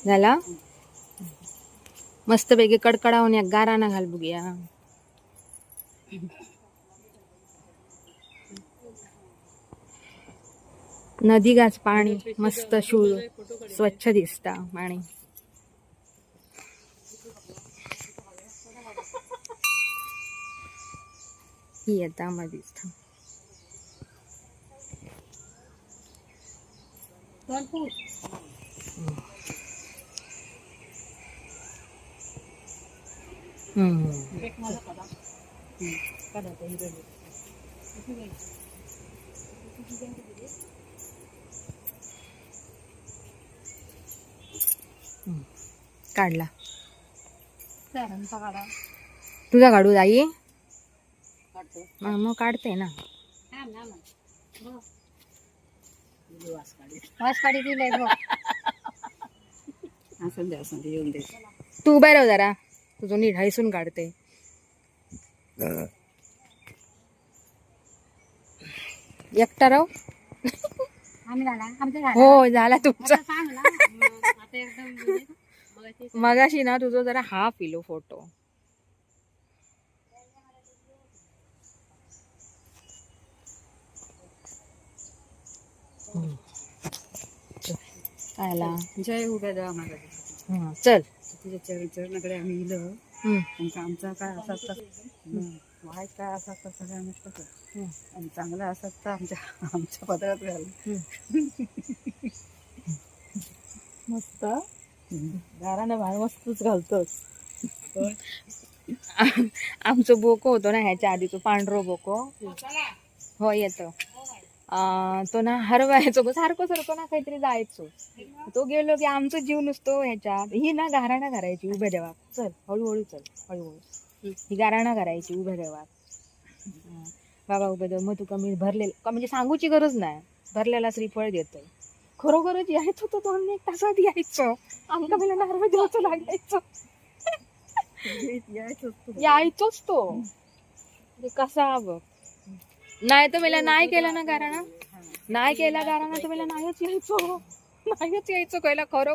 झाला मस्त पैकी कडकडावून या गाराना घाल बघूया. नदी गाच पाणी मस्त शूळ स्वच्छ दिसता पाणी. ही आता मध्ये काढला. तुझा काढू आई मग काढते ना. तू उभा राह जरा तुझं नीट हायसून काढते. एकटा राव. हो झाला तुमचा. मगाशी ना तुझं जरा हाफ इलो फोटो. आला जय उभ्या द्या हा चल. तुझ्या चरणाकडे आम्ही इलं आमचा काय असा वाईट काय असा तर सगळ्या नष्ट कर आणि चांगला असत तर आमच्या पदरात घाल. मस्त गारानं भार मस्तच घालतोस. आमचं बोको होतो ना ह्याच्या आधीचं पांढरो बोको. हो येतो तो ना हरवायचो सारखं सारखं ना काहीतरी जायचो. तो गेलो की आमचं जीव नुसतो ह्याच्यात. ही ना गाराणा करायची उभ्या देवात. चल हळूहळू चल हळूहळू. ही गाराणा करायची उभ्या देवात. बाबा उभ्या देव मग तुका मी भरलेलं म्हणजे सांगूची गरज नाही. भरलेला श्रीफळ देतोय. खरोखरच यायचो तो 2-1 तासात यायचो. आमका मला नारळ द्यायचं लागायचं. यायचोच तो कसा बघ. नाही तर मला नाही केला ना गाराणा. नाही केला गाराणा तर मला नाहीच यायचो. नाहीच यायचो पहिला खरं